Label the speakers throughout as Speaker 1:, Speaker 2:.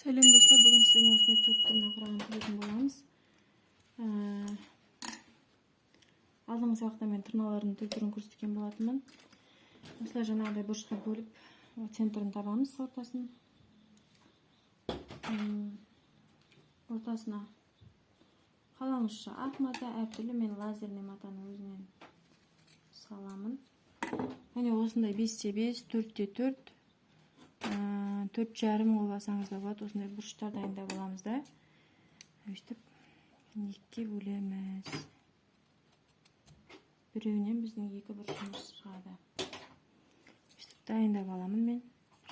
Speaker 1: Сәлем достар, бүгін сіздермен осындай 4 тырна құраған көретін боламыз. Алдыңғы сабақта мен тырналардың түрін көрсеткен болатынмын. Осылай жаңағыдай бұрышқа бөліп, центрін табамыз, ортасына қаламызша ақ мата, әртүрлі мен лазерный матаның өзінен саламын. Және осындай 5-5, 4-4, 4,5 қолбасаңыз да болады. Осындай бұрыштар дайындап аламыз да. Өйстіп екіге бөлеміз. Біреуінен біздің екі бұрышымыз шығады. Өйстіп дайындап аламын мен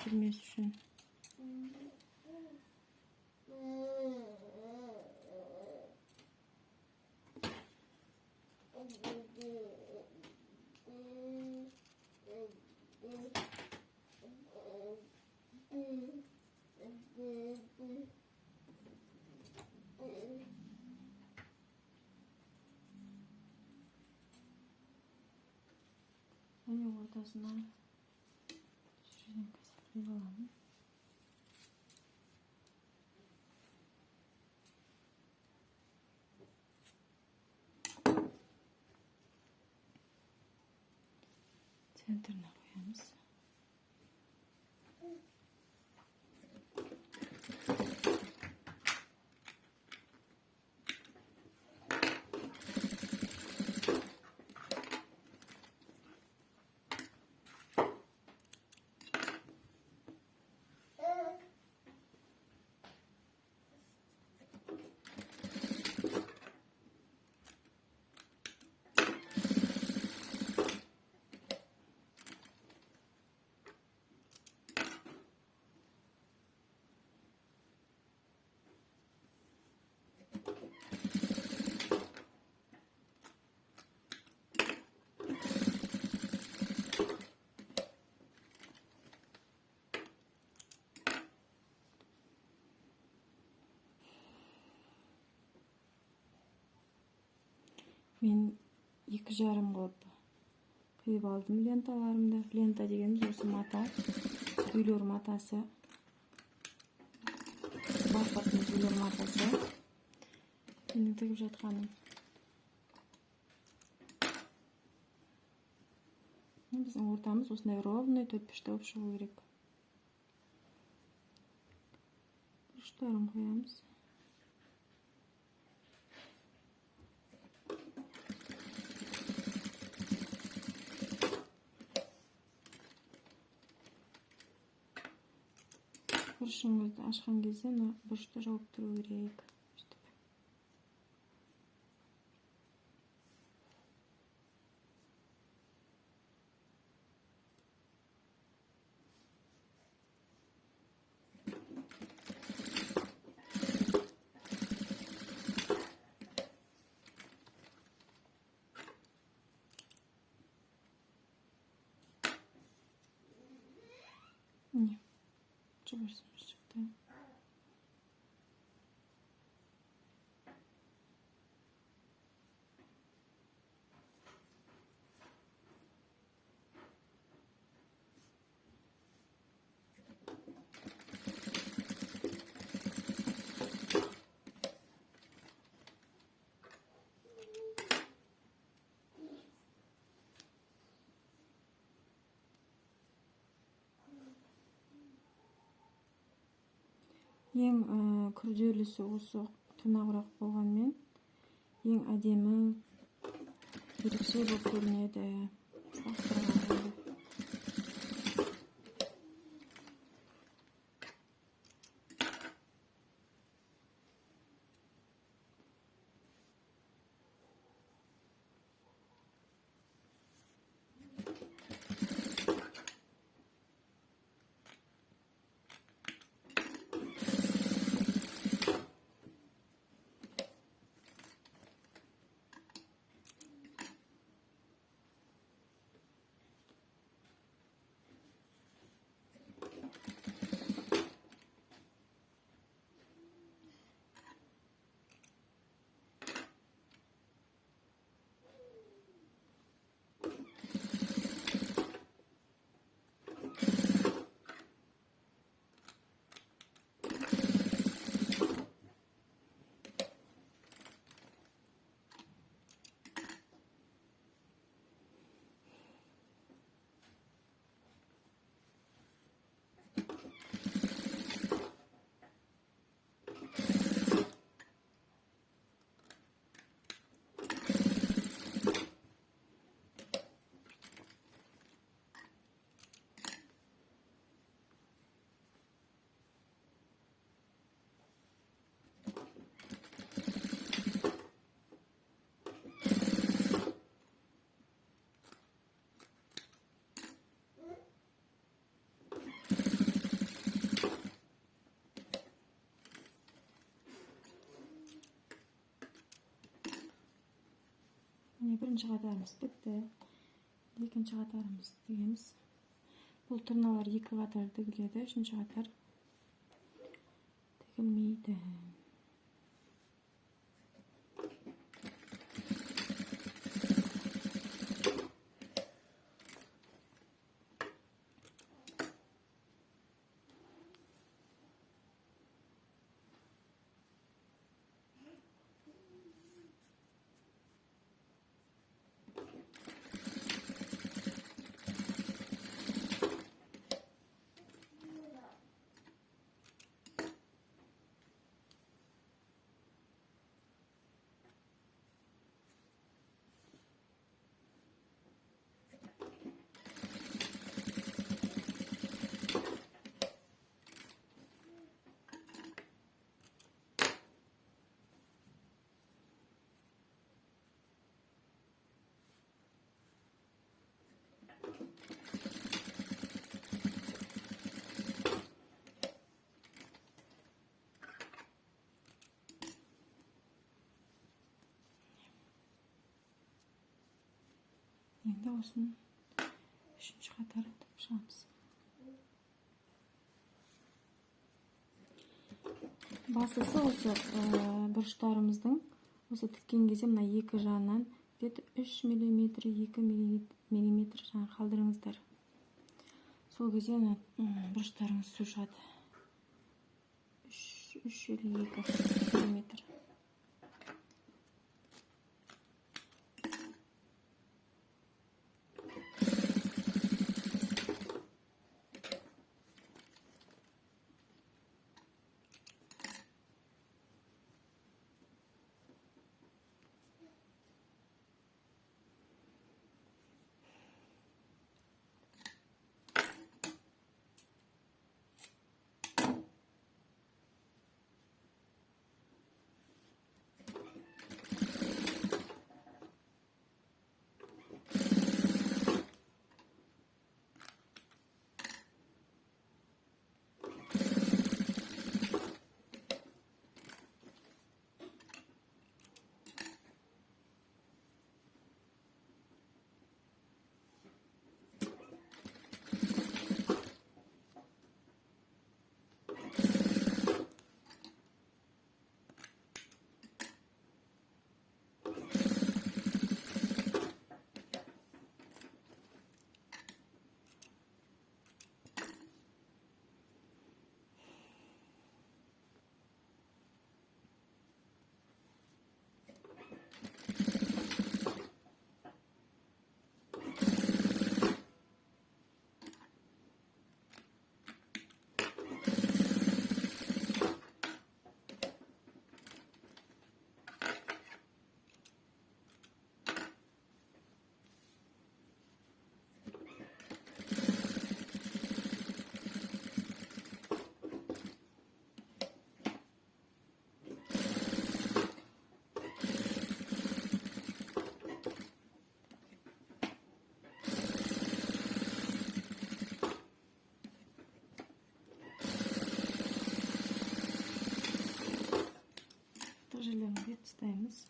Speaker 1: жүрмес үшін. Және ортасына шіренка сақтай аламын. Центріне қоямыз. Мен 2,5 қылып қиып алдым ленталарымды. Лента дегеніміз осы мата, үйлер матасы. Барқаттың үйлер матасы. Менің тігіп жатқаным. Біздің ортамыз осындай ровный 4-5 болып шығу керек. Бұрыштарын қоямыз. Бұрышыңызды ашқан кезде бұрышты жауып тұру керек. Не. Жіберсем шықты. Ең күрделісі осы тырнақ болғанмен, ең әдемі ерекше болып көрінеді. Birinci qatarımız bitti. İkinci qatarımız tігеміз. Бұл тырналар екі қатар тігіледі. Үшінші қатар тігілмейді. Енді осының үшінші қатарын тігіп шығамыз. Басысы осы бұрыштарымыздың осы тіккен кезде мына екі жағынан где-то 3 мм, 2 мм жаңа қалдырыңыздар. Сол кезде бұрыштарыңыз су шығады. 3 или 2 мм. Жерлерін тастаймыз.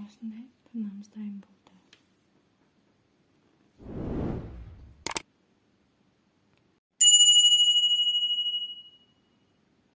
Speaker 1: Осындай тырнағымыз дайын болды.